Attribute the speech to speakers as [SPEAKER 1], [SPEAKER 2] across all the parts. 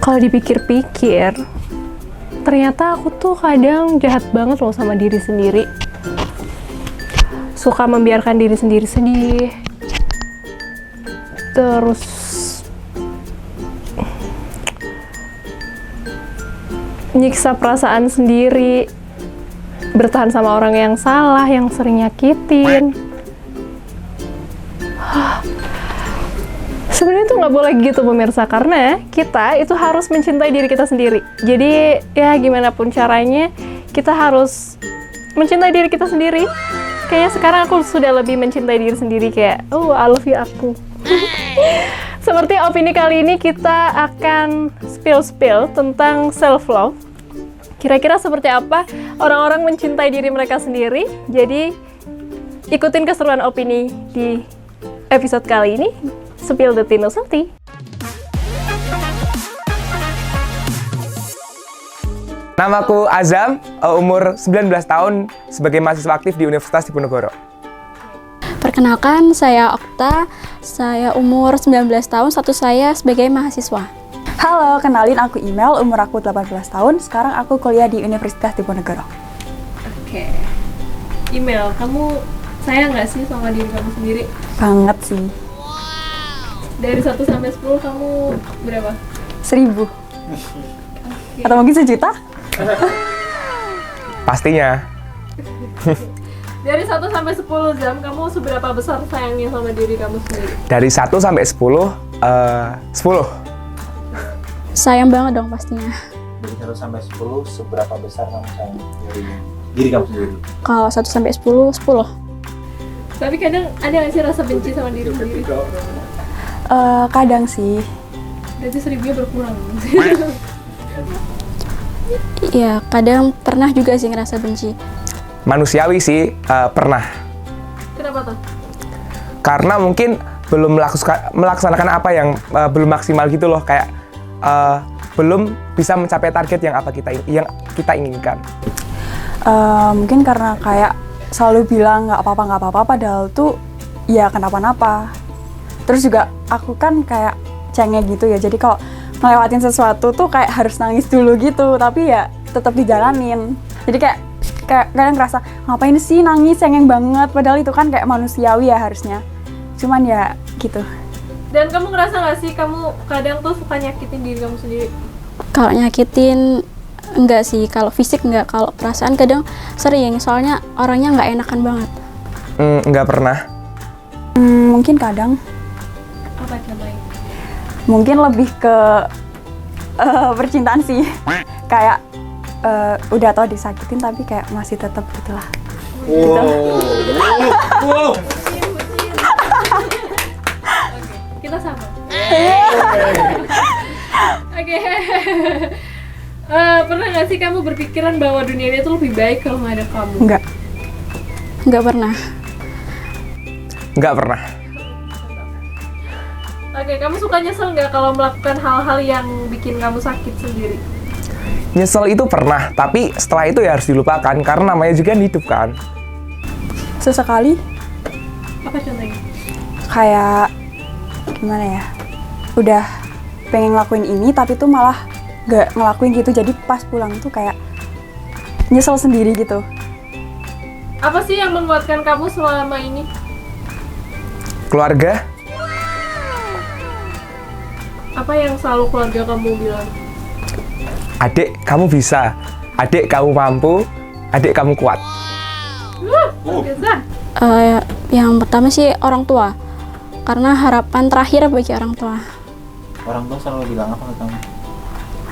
[SPEAKER 1] Kalau dipikir-pikir, ternyata aku tuh kadang jahat banget loh sama diri sendiri. Suka membiarkan diri sendiri sedih. Terus nyiksa perasaan sendiri. Bertahan sama orang yang salah, yang sering nyakitin. Sebenarnya tuh nggak boleh gitu pemirsa, karena kita itu harus mencintai diri kita sendiri. Jadi ya gimana pun caranya, kita harus mencintai diri kita sendiri. Kayaknya sekarang aku sudah lebih mencintai diri sendiri, kayak oh I love you aku. Seperti opini kali ini kita akan spill tentang self love. Kira-kira seperti apa orang-orang mencintai diri mereka sendiri. Jadi ikutin keseruan opini di episode kali ini. Spill the Tino Sakti.
[SPEAKER 2] Namaku Azam, umur 19 tahun, sebagai mahasiswa aktif di Universitas Diponegoro.
[SPEAKER 3] Perkenalkan, saya Okta, saya umur 19 tahun, status saya sebagai mahasiswa.
[SPEAKER 4] Halo, kenalin aku Email, umur aku 18 tahun, sekarang aku kuliah di Universitas Diponegoro.
[SPEAKER 1] Oke. Email, kamu sayang nggak sih sama diri kamu sendiri?
[SPEAKER 4] Banget sih.
[SPEAKER 1] Dari 1 sampai 10 kamu berapa?
[SPEAKER 4] 1000. Atau mungkin 1.000.000?
[SPEAKER 2] Pastinya.
[SPEAKER 1] Dari 1 sampai 10 jam, kamu seberapa besar sayangnya sama diri kamu sendiri?
[SPEAKER 2] Dari 1 sampai 10, 10.
[SPEAKER 3] Sayang banget dong pastinya.
[SPEAKER 5] Dari 1 sampai 10, seberapa besar kamu sayang diri kamu sendiri?
[SPEAKER 3] Kalau 1 sampai 10, 10.
[SPEAKER 1] Tapi kadang ada nggak sih rasa benci sama diri sendiri?
[SPEAKER 4] Kadang sih.
[SPEAKER 1] Berarti 1000-nya berkurang.
[SPEAKER 3] Iya, kadang pernah juga sih ngerasa benci.
[SPEAKER 2] Manusiawi sih, pernah.
[SPEAKER 1] Kenapa tuh?
[SPEAKER 2] Karena mungkin belum melaksanakan apa yang belum maksimal gitu loh, kayak belum bisa mencapai target yang kita inginkan.
[SPEAKER 4] Mungkin karena kayak selalu bilang nggak apa-apa, padahal tuh ya kenapa-napa. Terus juga aku kan kayak cengeng gitu ya, jadi kalau ngelewatin sesuatu tuh kayak harus nangis dulu gitu, tapi ya tetap dijalanin. Jadi kayak kadang ngerasa ngapain sih nangis, cengeng banget, padahal itu kan kayak manusiawi ya harusnya. Cuman ya gitu.
[SPEAKER 1] Dan kamu ngerasa nggak sih kamu kadang tuh suka nyakitin diri kamu sendiri?
[SPEAKER 3] Kalau nyakitin, enggak sih. Kalau fisik enggak, kalau perasaan kadang sering, soalnya orangnya nggak enakan banget.
[SPEAKER 2] Nggak pernah.
[SPEAKER 4] Mungkin kadang.
[SPEAKER 1] Apa contohnya?
[SPEAKER 4] Mungkin lebih ke percintaan sih. Kayak udah tau disakitin tapi kayak masih tetap gitulah.
[SPEAKER 5] Wow.
[SPEAKER 1] Kita sama. Oke. Pernah nggak sih kamu berpikiran bahwa dunia ini tuh lebih baik kalau nggak ada kamu?
[SPEAKER 4] Enggak.
[SPEAKER 3] Enggak pernah.
[SPEAKER 2] Nggak pernah.
[SPEAKER 1] Oke, kamu suka nyesel nggak kalau melakukan hal-hal yang bikin kamu sakit sendiri?
[SPEAKER 2] Nyesel itu pernah, tapi setelah itu ya harus dilupakan, karena namanya juga hidup kan.
[SPEAKER 4] Sesekali
[SPEAKER 1] Apa contohnya?
[SPEAKER 4] kayak gimana ya, udah pengen ngelakuin ini tapi tuh malah gak ngelakuin gitu, jadi pas pulang tuh kayak nyesel sendiri gitu.
[SPEAKER 1] Apa sih yang menguatkan kamu selama ini?
[SPEAKER 2] Keluarga,
[SPEAKER 1] Apa yang selalu keluarga kamu bilang?
[SPEAKER 2] adik kamu bisa, adik kamu mampu, adik kamu kuat.
[SPEAKER 1] Biasa.
[SPEAKER 3] Yang pertama sih orang tua, karena harapan terakhir bagi orang tua.
[SPEAKER 5] Orang tua selalu bilang apa ke kamu?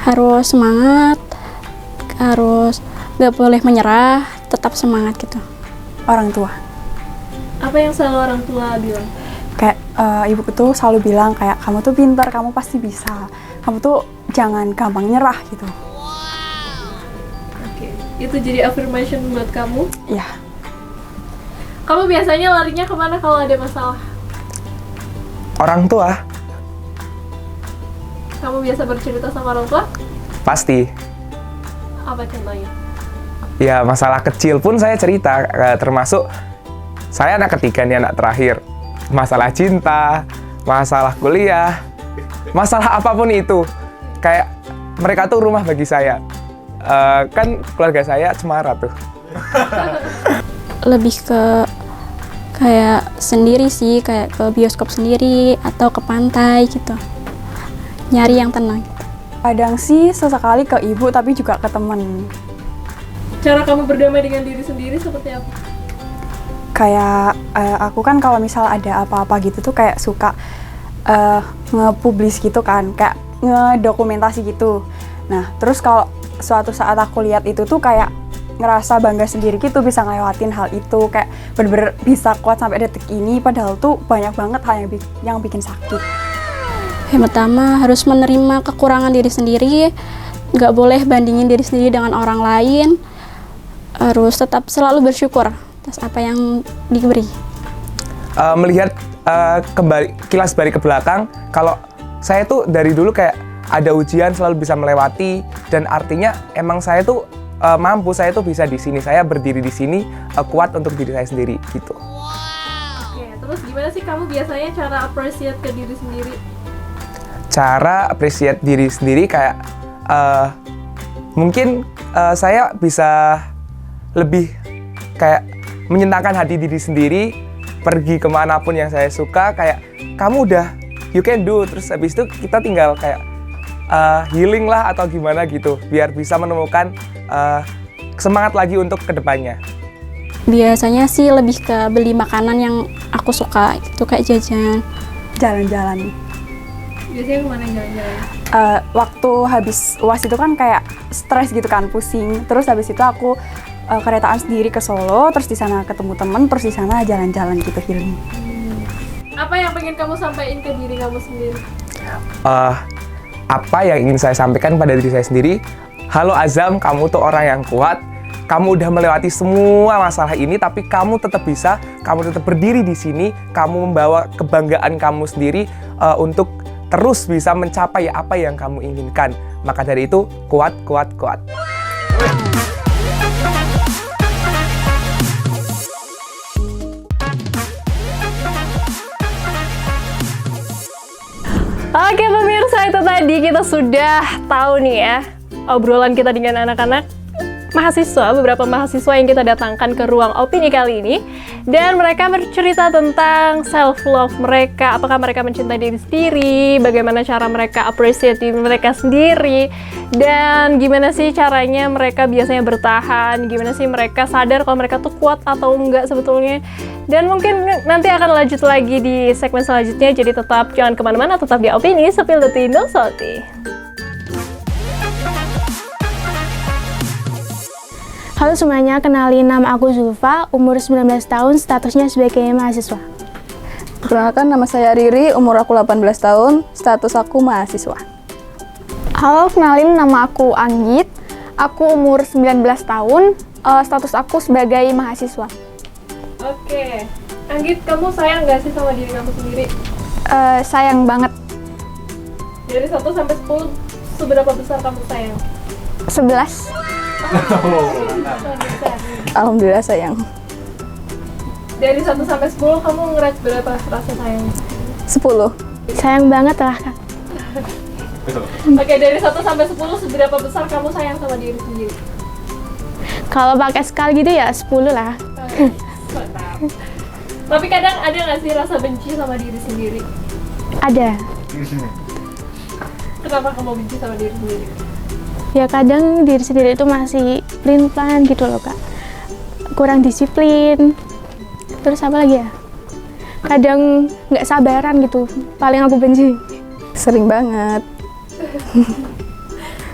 [SPEAKER 3] Harus semangat, harus nggak boleh menyerah, tetap semangat gitu.
[SPEAKER 4] Orang tua
[SPEAKER 1] Apa yang selalu orang tua bilang?
[SPEAKER 4] kayak ibuku tuh selalu bilang kayak kamu tuh pintar, kamu pasti bisa, kamu tuh jangan gampang nyerah gitu.
[SPEAKER 1] Oke, itu jadi affirmation buat kamu.
[SPEAKER 4] Ya,
[SPEAKER 1] Kamu biasanya larinya kemana kalau ada masalah?
[SPEAKER 2] Orang tua,
[SPEAKER 1] Kamu biasa bercerita sama orang tua?
[SPEAKER 2] pasti.
[SPEAKER 1] Apa contohnya?
[SPEAKER 2] Ya masalah kecil pun saya cerita, termasuk saya anak ketiga nih, anak terakhir. Masalah cinta, masalah kuliah, masalah apapun itu. Kayak mereka tuh rumah bagi saya. Kan keluarga saya Cemara tuh.
[SPEAKER 3] Lebih ke kayak sendiri sih, kayak ke bioskop sendiri atau ke pantai gitu. Nyari yang tenang.
[SPEAKER 4] Kadang sih sesekali ke ibu tapi juga ke temen.
[SPEAKER 1] Cara kamu berdamai dengan diri sendiri seperti apa?
[SPEAKER 4] Kayak aku kan kalau misal ada apa-apa gitu tuh kayak suka nge-publish gitu kan, kayak ngedokumentasi gitu. Nah, terus kalau suatu saat aku lihat itu tuh kayak ngerasa bangga sendiri gitu bisa ngelewatin hal itu, kayak bener-bener bisa kuat sampai detik ini, padahal tuh banyak banget hal yang bikin sakit.
[SPEAKER 3] Yang pertama harus menerima kekurangan diri sendiri, nggak boleh bandingin diri sendiri dengan orang lain, harus tetap selalu bersyukur atas apa yang diberi.
[SPEAKER 2] Melihat kembali kilas balik ke belakang, kalau saya tuh dari dulu kayak ada ujian selalu bisa melewati, dan artinya emang saya tuh mampu, saya tuh bisa di sini, saya berdiri di sini kuat untuk diri saya sendiri gitu.
[SPEAKER 1] Oke, terus gimana sih kamu biasanya cara appreciate ke diri sendiri?
[SPEAKER 2] Cara appreciate diri sendiri kayak mungkin saya bisa lebih kayak menyenangkan hati diri sendiri, pergi kemanapun yang saya suka, kayak kamu udah you can do, terus habis itu kita tinggal kayak healing lah atau gimana gitu, biar bisa menemukan semangat lagi untuk kedepannya.
[SPEAKER 3] Biasanya sih lebih ke beli makanan yang aku suka, itu kayak jajan.
[SPEAKER 4] Jalan-jalan.
[SPEAKER 1] Biasanya kemana jalan-jalan?
[SPEAKER 4] Waktu habis UAS itu kan kayak stres gitu kan, pusing. Terus habis itu aku keretaan sendiri ke Solo, terus di sana ketemu temen, terus di sana jalan-jalan gitu, healing.
[SPEAKER 1] Apa yang pengen kamu sampaikan ke diri kamu sendiri?
[SPEAKER 2] Apa yang ingin saya sampaikan pada diri saya sendiri? Halo Azam, kamu tuh orang yang kuat. Kamu udah melewati semua masalah ini, tapi kamu tetap bisa, kamu tetap berdiri di sini, kamu membawa kebanggaan kamu sendiri untuk terus bisa mencapai apa yang kamu inginkan. Maka dari itu, kuat, kuat, kuat.
[SPEAKER 1] Oke pemirsa, itu tadi kita sudah tahu nih ya obrolan kita dengan anak-anak mahasiswa, beberapa mahasiswa yang kita datangkan ke ruang opini kali ini, dan mereka bercerita tentang self love mereka, apakah mereka mencintai diri sendiri, bagaimana cara mereka appreciate diri mereka sendiri, dan gimana sih caranya mereka biasanya bertahan, gimana sih mereka sadar kalau mereka tuh kuat atau enggak sebetulnya. Dan mungkin nanti akan lanjut lagi di segmen selanjutnya, jadi tetap jangan kemana-mana, tetap di Opini Spill the Tea, no salty.
[SPEAKER 6] Halo semuanya, kenalin nama aku Zulfa, umur 19 tahun, statusnya sebagai mahasiswa.
[SPEAKER 7] Perkenalkan, nama saya Riri, umur aku 18 tahun, status aku mahasiswa.
[SPEAKER 6] Halo, kenalin nama aku Anggit, aku umur 19 tahun, status aku sebagai mahasiswa.
[SPEAKER 1] Oke, Anggit, kamu sayang nggak sih sama diri kamu sendiri?
[SPEAKER 6] Sayang banget,
[SPEAKER 1] Dari 1 sampai 10, seberapa besar kamu sayang?
[SPEAKER 6] 11.
[SPEAKER 7] Alhamdulillah sayang.
[SPEAKER 1] Dari 1 sampai 10, kamu ngerate berapa rasa sayang?
[SPEAKER 7] 10.
[SPEAKER 6] Sayang banget lah Kak.
[SPEAKER 1] Oke, dari 1 sampai 10, seberapa besar kamu sayang sama diri sendiri?
[SPEAKER 6] Kalau pakai skala gitu ya 10 lah.
[SPEAKER 1] Mantap. Tapi kadang ada nggak sih rasa benci sama diri sendiri?
[SPEAKER 6] Ada.
[SPEAKER 1] Kenapa kamu benci sama diri sendiri?
[SPEAKER 6] Ya kadang diri sendiri itu masih pelin-pelan gitu loh Kak. Kurang disiplin. Terus apa lagi ya? Kadang nggak sabaran gitu. Paling aku benci.
[SPEAKER 7] Sering banget.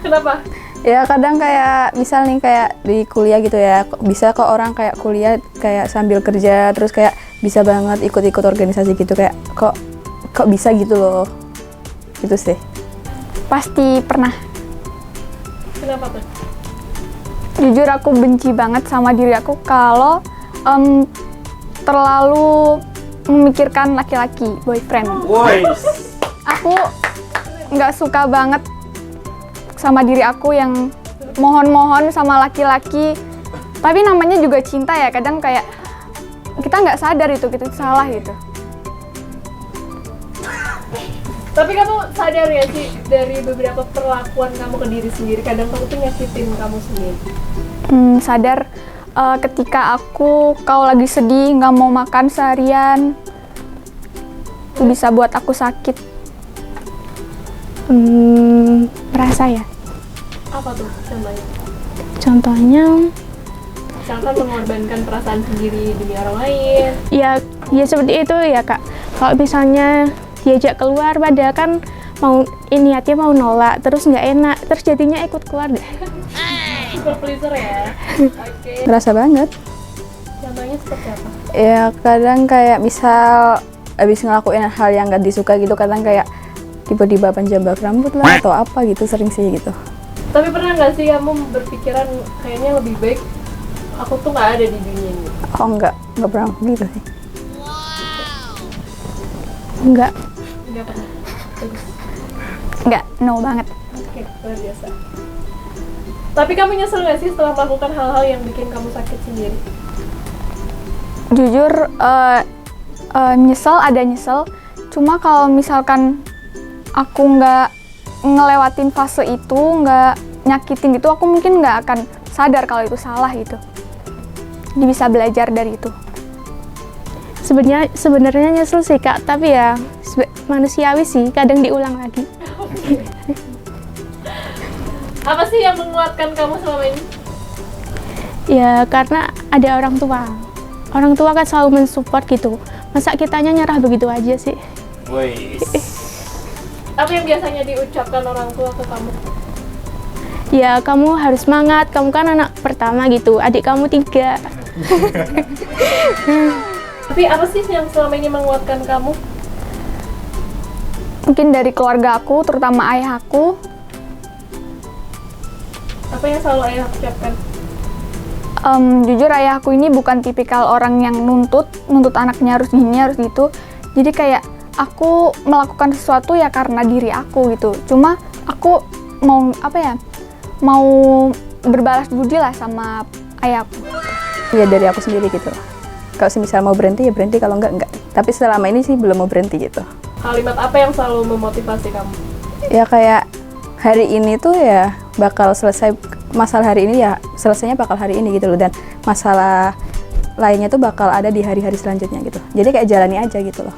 [SPEAKER 1] Kenapa?
[SPEAKER 7] Ya kadang kayak misal nih kayak di kuliah gitu ya, bisa kok orang kayak kuliah kayak sambil kerja terus kayak bisa banget ikut-ikut organisasi gitu, kayak kok bisa gitu loh. Gitu sih.
[SPEAKER 6] Pasti pernah.
[SPEAKER 1] Kenapa tuh?
[SPEAKER 6] Jujur aku benci banget sama diri aku kalau terlalu memikirkan laki-laki, boyfriend. Aku nggak suka banget sama diri aku yang mohon-mohon sama laki-laki. Tapi namanya juga cinta ya, kadang kayak kita nggak sadar itu salah gitu.
[SPEAKER 1] Tapi kamu sadar ya sih dari beberapa perlakuan kamu ke diri sendiri, kadang kamu tuh nyakitin kamu sendiri.
[SPEAKER 6] Sadar ketika kau lagi sedih, nggak mau makan seharian, itu bisa buat aku sakit.
[SPEAKER 3] Merasa ya.
[SPEAKER 1] Apa tuh contohnya?
[SPEAKER 3] Contohnya
[SPEAKER 1] Misalkan mengorbankan perasaan sendiri demi orang lain.
[SPEAKER 3] ya seperti itu ya Kak. Kalau misalnya diajak keluar padahal kan mau niatnya mau nolak, terus nggak enak, terus jadinya ikut keluar deh.
[SPEAKER 1] Super pleaser ya. Oke.
[SPEAKER 7] Ngerasa banget.
[SPEAKER 1] Contohnya seperti apa?
[SPEAKER 7] Ya kadang kayak misal abis ngelakuin hal yang gak disuka gitu, kadang kayak tiba-tiba panjambak rambut lah atau apa gitu, sering sih gitu.
[SPEAKER 1] Tapi pernah nggak sih kamu berpikiran kayaknya lebih baik aku tuh nggak ada di dunia ini?
[SPEAKER 7] Oh enggak pernah gitu sih.
[SPEAKER 3] Enggak.
[SPEAKER 1] Nggak pernah. Bagus.
[SPEAKER 6] Nggak, no banget.
[SPEAKER 1] Oke, luar biasa. Tapi kamu nyesel nggak sih setelah melakukan hal-hal yang bikin kamu sakit sendiri?
[SPEAKER 6] Jujur, ada nyesel. Cuma kalau misalkan aku nggak ngelewatin fase itu, nggak nyakitin gitu, aku mungkin nggak akan sadar kalau itu salah gitu. Jadi bisa belajar dari itu.
[SPEAKER 3] Sebenarnya nyesel sih Kak, tapi ya manusiawi sih, kadang diulang lagi.
[SPEAKER 1] Apa sih yang menguatkan kamu selama ini?
[SPEAKER 3] Ya karena ada orang tua. Orang tua kan selalu mensupport gitu. Masa kitanya nyerah begitu aja sih?
[SPEAKER 1] Apa yang biasanya diucapkan orang tua ke kamu?
[SPEAKER 3] Ya kamu harus semangat, kamu kan anak pertama gitu, adik kamu 3.
[SPEAKER 1] Tapi apa sih yang selama ini menguatkan kamu?
[SPEAKER 6] Mungkin dari keluarga aku, terutama ayah aku.
[SPEAKER 1] Apa yang selalu ayah ucapkan?
[SPEAKER 6] Jujur ayahku ini bukan tipikal orang yang nuntut anaknya harus gini, harus gitu. Jadi kayak aku melakukan sesuatu ya karena diri aku gitu. Cuma aku mau berbalas budi lah sama ayahku.
[SPEAKER 7] Ya dari aku sendiri gitu. Kalau misal mau berhenti ya berhenti, kalau enggak. Tapi selama ini sih belum mau berhenti gitu.
[SPEAKER 1] Kalimat apa yang selalu memotivasi kamu?
[SPEAKER 7] Ya kayak hari ini tuh ya bakal selesai, masalah hari ini ya selesainya bakal hari ini gitu loh, dan masalah lainnya tuh bakal ada di hari-hari selanjutnya gitu. Jadi kayak jalani aja gitu loh.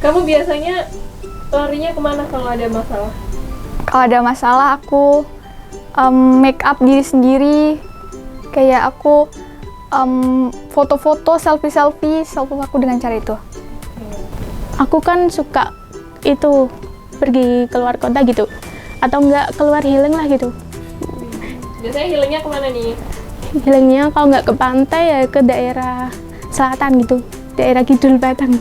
[SPEAKER 1] Kamu biasanya larinya kemana kalau ada masalah?
[SPEAKER 6] Kalau ada masalah aku make up diri sendiri, kayak aku foto-foto, selfie aku dengan cara itu.
[SPEAKER 3] Aku kan suka itu pergi keluar kota gitu, atau enggak keluar healing lah gitu.
[SPEAKER 1] Biasanya healingnya kemana nih?
[SPEAKER 3] Healingnya kalau nggak ke pantai ya ke daerah selatan gitu, daerah Kidul Batang.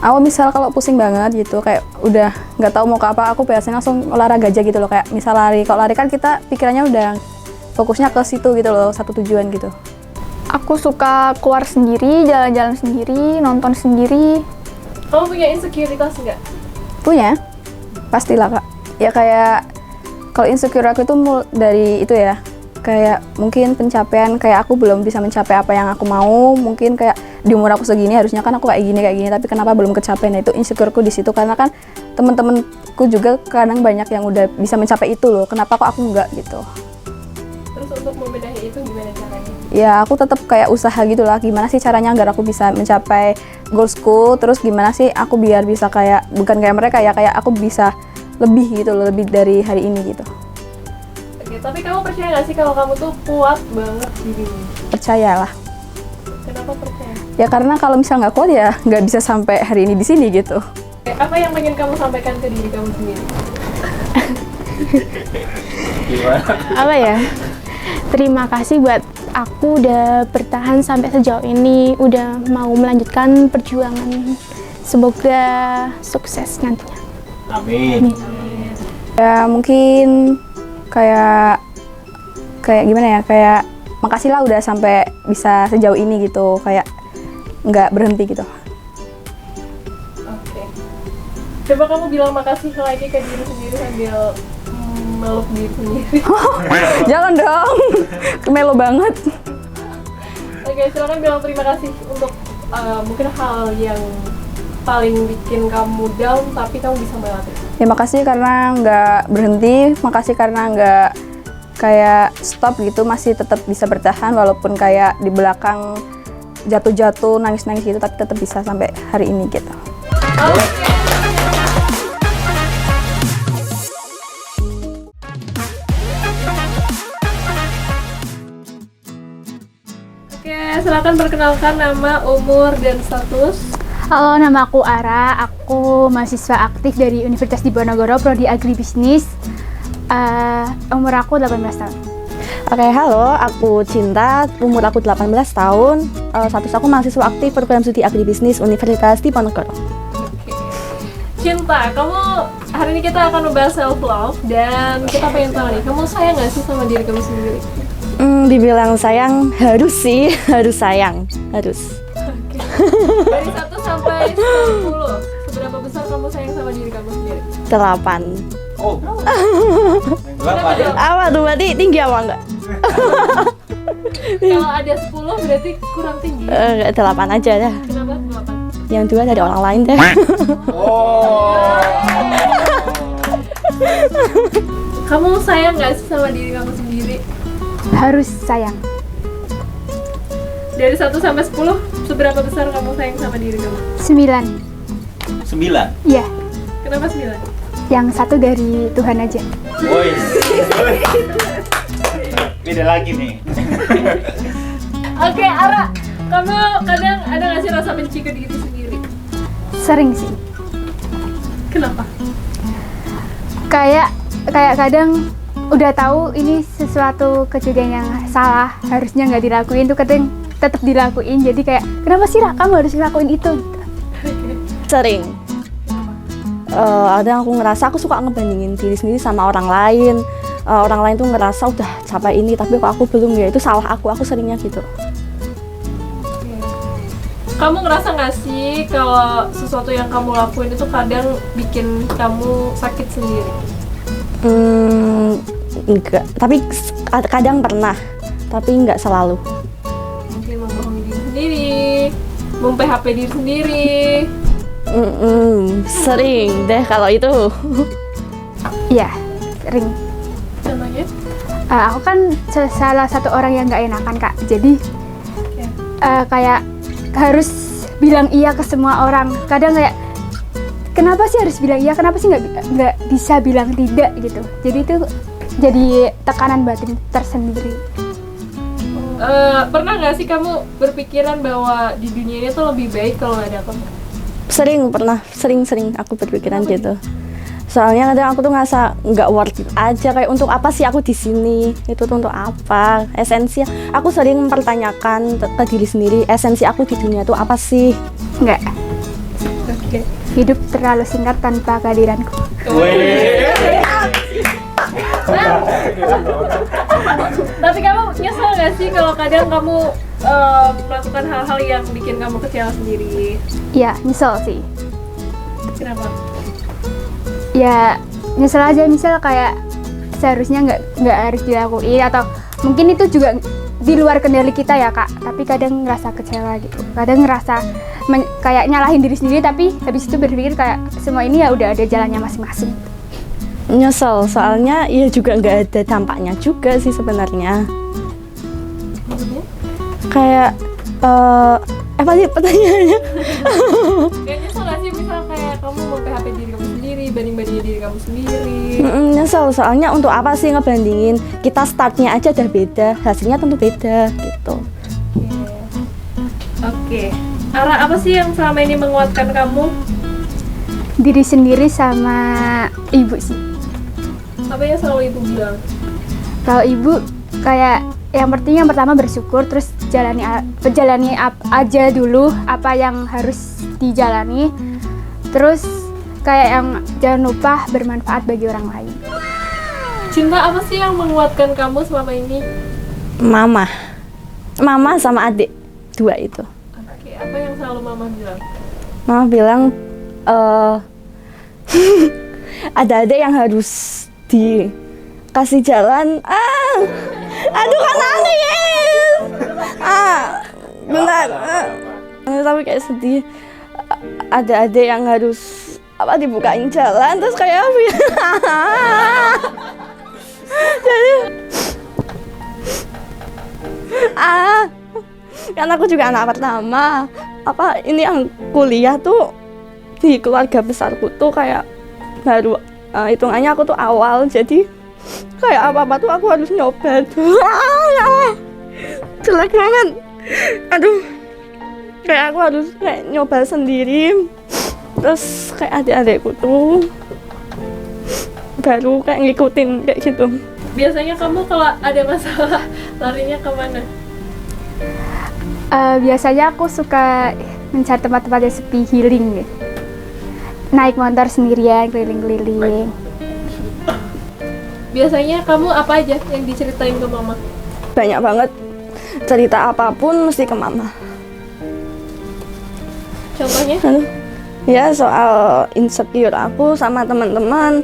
[SPEAKER 7] Aku misal kalau pusing banget gitu, kayak udah nggak tahu mau ke apa, aku biasanya langsung olahraga aja gitu loh. Kayak misal lari, kalau lari kan kita pikirannya udah fokusnya ke situ gitu loh, satu tujuan gitu.
[SPEAKER 6] Aku suka keluar sendiri, jalan-jalan sendiri, nonton sendiri.
[SPEAKER 1] Kamu punya insekuritas nggak?
[SPEAKER 7] Punya, pastilah Kak. Ya kayak kalau insecure aku itu dari itu ya, kayak mungkin pencapaian, kayak aku belum bisa mencapai apa yang aku mau, mungkin kayak di umur aku segini harusnya kan aku kayak gini, tapi kenapa belum kecapai. Nah itu insecureku di situ, karena kan temen-temenku juga kadang banyak yang udah bisa mencapai itu loh, kenapa kok aku enggak gitu.
[SPEAKER 1] Terus untuk membenahi itu gimana caranya?
[SPEAKER 7] Ya aku tetap kayak usaha gitu lah, gimana sih caranya agar aku bisa mencapai goalsku, terus gimana sih aku biar bisa kayak, bukan kayak mereka ya, kayak aku bisa lebih gitu loh, lebih dari hari ini gitu.
[SPEAKER 1] Oke, tapi kamu percaya nggak sih kalau kamu tuh kuat banget di dunia?
[SPEAKER 7] Percayalah.
[SPEAKER 1] Kenapa percaya?
[SPEAKER 7] Ya karena kalau misal nggak kuat ya nggak bisa sampai hari ini di sini gitu.
[SPEAKER 1] Oke, apa yang pengen kamu sampaikan ke diri kamu sendiri?
[SPEAKER 3] Apa ya? Terima kasih buat aku udah bertahan sampai sejauh ini, udah mau melanjutkan perjuangan. Semoga sukses nantinya.
[SPEAKER 5] Amin.
[SPEAKER 7] Ya mungkin kayak gimana ya, kayak makasih lah udah sampai bisa sejauh ini gitu, kayak nggak berhenti gitu.
[SPEAKER 1] Oke. Coba kamu bilang makasih lagi ke diri sendiri sambil meluk diri sendiri.
[SPEAKER 7] Jangan dong, melo banget.
[SPEAKER 1] Oke, silakan bilang terima kasih untuk mungkin hal yang paling bikin kamu down tapi kamu bisa melewati?
[SPEAKER 7] Ya makasih karena nggak berhenti, makasih karena nggak kayak stop gitu, masih tetap bisa bertahan walaupun kayak di belakang jatuh-jatuh, nangis-nangis gitu, tapi tetap bisa sampai hari ini gitu.
[SPEAKER 1] Oke, silakan perkenalkan nama, umur, dan status.
[SPEAKER 8] Halo, nama aku Ara. Aku mahasiswa aktif dari Universitas Diponegoro, Prodi Agribisnis. Umur aku 18 tahun.
[SPEAKER 7] Oke, halo, aku Cinta, umur aku 18 tahun, status aku mahasiswa aktif program studi agribisnis Universitas Diponegoro.
[SPEAKER 1] Cinta, kamu hari ini kita akan membahas self love dan kita pengen tahu nih, kamu sayang nggak sih sama diri kamu sendiri?
[SPEAKER 7] Dibilang sayang, harus sih, harus sayang, harus.
[SPEAKER 1] Dari 1 sampai 10, seberapa besar kamu sayang sama diri kamu sendiri?
[SPEAKER 7] 8.
[SPEAKER 5] Oh. Berapa ya?
[SPEAKER 7] Apa tuh, berarti tinggi apa enggak?
[SPEAKER 1] Kalau ada 10 berarti kurang tinggi.
[SPEAKER 7] 8 aja dah.
[SPEAKER 1] Kenapa 8?
[SPEAKER 7] Yang 2 dari orang lain deh.
[SPEAKER 5] Oh.
[SPEAKER 1] Kamu sayang nggak sih sama diri kamu sendiri?
[SPEAKER 8] Harus sayang.
[SPEAKER 1] Dari 1 sampai 10, seberapa besar kamu sayang sama diri kamu?
[SPEAKER 8] 9.
[SPEAKER 5] 9.
[SPEAKER 8] Iya,
[SPEAKER 1] Kenapa 9?
[SPEAKER 8] yang 1 dari Tuhan aja.
[SPEAKER 5] Woi. Beda lagi nih.
[SPEAKER 1] Oke, Ara, kamu kadang ada nggak sih rasa benci ke diri sendiri?
[SPEAKER 8] Sering sih.
[SPEAKER 1] Kenapa?
[SPEAKER 8] Kayak kadang udah tahu ini sesuatu kejadian yang salah, harusnya nggak dilakuin tuh kadang tetap dilakuin. Jadi kayak kenapa sih Ra, kamu harus ngelakuin itu?
[SPEAKER 7] Sering. Ada aku ngerasa aku suka ngebandingin diri sendiri sama orang lain. Orang lain tuh ngerasa udah capai ini tapi kok aku belum, ya itu salah aku seringnya gitu.
[SPEAKER 1] Kamu ngerasa nggak sih kalau sesuatu yang kamu lakuin itu kadang bikin kamu sakit sendiri?
[SPEAKER 7] Enggak, tapi kadang pernah, tapi enggak selalu.
[SPEAKER 1] Mungkin membohongi diri sendiri, mem-PHP diri sendiri.
[SPEAKER 7] Sering deh kalau itu.
[SPEAKER 8] Iya, sering.
[SPEAKER 1] Contohnya?
[SPEAKER 8] Aku kan salah satu orang yang nggak enakan Kak. Jadi kayak harus bilang iya ke semua orang. Kadang kayak kenapa sih harus bilang iya? Kenapa sih nggak bisa bilang tidak gitu? Jadi itu jadi tekanan batin tersendiri.
[SPEAKER 1] Pernah nggak sih kamu berpikiran bahwa di dunia ini tuh lebih baik kalau nggak ada kamu?
[SPEAKER 7] Sering aku berpikiran gitu. Soalnya kadang aku tuh ngerasa nggak worth it aja, kayak untuk apa sih aku di sini? Itu tuh untuk apa? Esensi aku sering mempertanyakan ke diri sendiri, esensi aku di dunia tuh apa sih?
[SPEAKER 8] Nggak.
[SPEAKER 1] Oke.
[SPEAKER 8] Hidup terlalu singkat tanpa kehadiranku.
[SPEAKER 1] Tapi kamu nyesel nggak sih kalau kadang kamu melakukan hal-hal yang bikin kamu kecewa sendiri?
[SPEAKER 8] Ya, nyesel sih.
[SPEAKER 1] Kenapa?
[SPEAKER 8] Ya, nyesel aja, misal kayak seharusnya nggak harus dilakuin, atau mungkin itu juga di luar kendali kita ya Kak, tapi kadang ngerasa kecewa gitu, kadang ngerasa kayak nyalahin diri sendiri, tapi habis itu berpikir kayak semua ini ya udah ada jalannya masing-masing.
[SPEAKER 7] Nyesel, soalnya ya juga nggak ada dampaknya juga sih sebenarnya.
[SPEAKER 1] Maksudnya?
[SPEAKER 7] Kayak apa sih pertanyaannya?
[SPEAKER 1] Kayak nyesel nggak sih misal kayak kamu mau PHP diri kamu sendiri, banding-bandingin diri kamu sendiri?
[SPEAKER 7] Nyesel, soalnya untuk apa sih ngebandingin? Kita startnya aja udah beda, hasilnya tentu beda gitu.
[SPEAKER 1] Oke. Ara, apa sih yang selama ini menguatkan kamu?
[SPEAKER 8] Diri sendiri sama ibu sih.
[SPEAKER 1] Apa yang selalu ibu bilang?
[SPEAKER 8] Kalau ibu kayak yang pertama bersyukur, terus jalani aja dulu apa yang harus dijalani, terus kayak yang jangan lupa bermanfaat bagi orang lain.
[SPEAKER 1] Cinta, apa sih yang menguatkan kamu selama ini?
[SPEAKER 7] Mama sama adik, 2 itu.
[SPEAKER 1] Oke, apa yang selalu mama bilang?
[SPEAKER 7] Mama bilang ada adik yang harus dikasih jalan. Aduh kan nangis. Benar. Tapi kayak sedih.
[SPEAKER 9] ada adik yang harus dibukain jalan, terus kayak jadi karena aku juga anak pertama, ini yang kuliah tuh di keluarga besarku tuh kayak baru hitungannya aku tuh awal, jadi kayak apa-apa tuh aku harus nyoba tuh. Jelek banget. Aduh. Kayak aku harus kayak nyoba sendiri. Terus kayak adik-adikku tuh baru kayak ngikutin kayak gitu.
[SPEAKER 1] Biasanya kamu kalau ada masalah larinya kemana?
[SPEAKER 8] Biasanya aku suka mencari tempat-tempat yang sepi, healing gitu. Naik motor sendirian, keliling-keliling.
[SPEAKER 1] Biasanya kamu apa aja yang diceritain ke mama?
[SPEAKER 9] Banyak banget, cerita apapun mesti ke mama.
[SPEAKER 1] Contohnya?
[SPEAKER 9] Ya soal insecure aku sama teman-teman.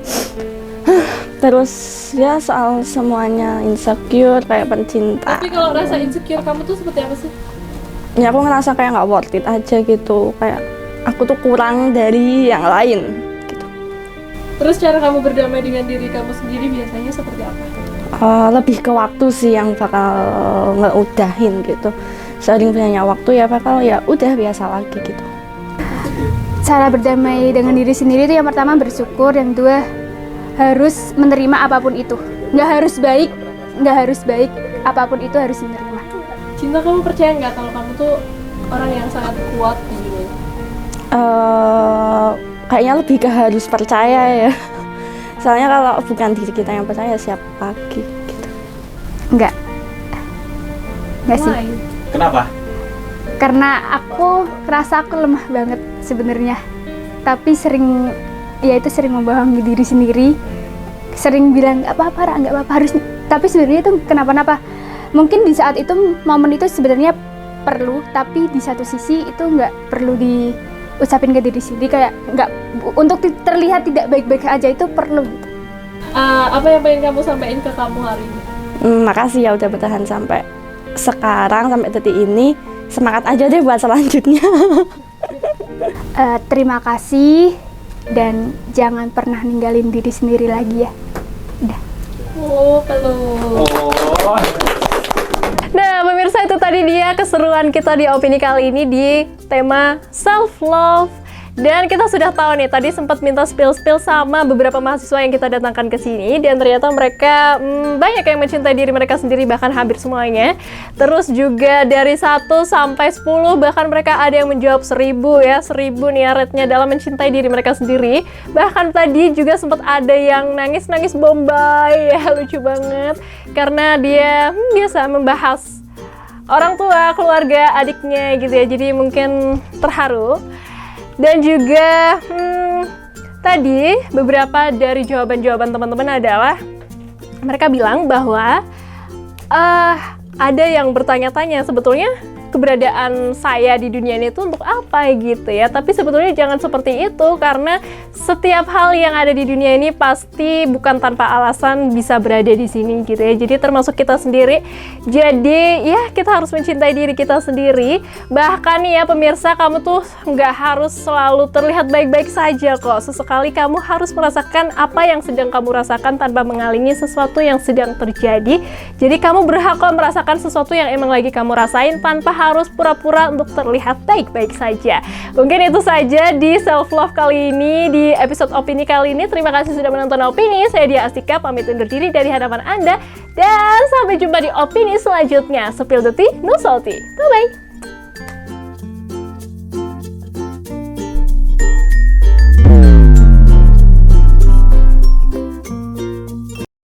[SPEAKER 9] Terus ya soal semuanya insecure kayak pencinta.
[SPEAKER 1] Tapi kalau rasa insecure kamu tuh seperti apa sih?
[SPEAKER 9] Ya aku ngerasa kayak nggak worth it aja gitu, kayak aku tuh kurang dari yang lain gitu.
[SPEAKER 1] Terus cara kamu berdamai dengan diri kamu sendiri biasanya seperti apa?
[SPEAKER 9] Lebih ke waktu sih yang bakal ngeudahin gitu. Sering punya waktu ya bakal ya udah biasa lagi gitu.
[SPEAKER 8] Cara berdamai dengan diri sendiri itu yang pertama bersyukur, yang kedua harus menerima apapun itu. Nggak harus baik, apapun itu harus menerima.
[SPEAKER 1] Cinta, kamu percaya nggak kalau kamu tuh orang yang sangat kuat di dunia?
[SPEAKER 9] Kayaknya lebih ke harus percaya ya. Soalnya kalau bukan diri kita yang percaya, siapa lagi gitu.
[SPEAKER 8] Enggak sih.
[SPEAKER 5] Kenapa?
[SPEAKER 8] Karena aku rasa aku lemah banget sebenarnya. Tapi sering membohongi diri sendiri. Sering bilang nggak apa-apa harus. Tapi sebenarnya itu kenapa-napa. Mungkin di saat itu, momen itu sebenarnya perlu, tapi di satu sisi itu nggak perlu diucapin ke diri sendiri, kayak nggak, untuk terlihat tidak baik-baik aja itu perlu.
[SPEAKER 1] Apa yang pengen kamu sampaikan ke kamu hari ini?
[SPEAKER 9] Makasih ya udah bertahan sampai sekarang, sampai detik ini. Semangat aja deh buat selanjutnya.
[SPEAKER 8] Terima kasih dan jangan pernah ninggalin diri sendiri lagi ya. Udah.
[SPEAKER 1] Oh, peluk. Nah, pemirsa, itu tadi dia keseruan kita di opini kali ini di tema self love. Dan kita sudah tahu nih, tadi sempat minta spill-spill sama beberapa mahasiswa yang kita datangkan ke sini, dan ternyata mereka banyak yang mencintai diri mereka sendiri, bahkan hampir semuanya. Terus juga dari 1 sampai 10, bahkan mereka ada yang menjawab 1000 ya, 1000 nih rate-nya dalam mencintai diri mereka sendiri. Bahkan tadi juga sempat ada yang nangis-nangis bombay ya, lucu banget. Karena dia biasa membahas orang tua, keluarga, adiknya gitu ya, jadi mungkin terharu. Dan juga tadi beberapa dari jawaban-jawaban teman-teman adalah mereka bilang bahwa ada yang bertanya-tanya sebetulnya keberadaan saya di dunia ini tuh untuk apa gitu ya. Tapi sebetulnya jangan seperti itu, karena setiap hal yang ada di dunia ini pasti bukan tanpa alasan bisa berada di sini gitu ya. Jadi termasuk kita sendiri. Jadi ya kita harus mencintai diri kita sendiri. Bahkan ya pemirsa, kamu tuh nggak harus selalu terlihat baik-baik saja kok. Sesekali kamu harus merasakan apa yang sedang kamu rasakan tanpa mengalingi sesuatu yang sedang terjadi. Jadi kamu berhak kok merasakan sesuatu yang emang lagi kamu rasain tanpa harus pura-pura untuk terlihat baik-baik saja. Mungkin itu saja di Self Love kali ini, di episode opini kali ini. Terima kasih sudah menonton opini. Saya Dia Astika, pamit undur diri dari hadapan Anda. Dan sampai jumpa di opini selanjutnya. Spill the tea, no salty. Bye-bye.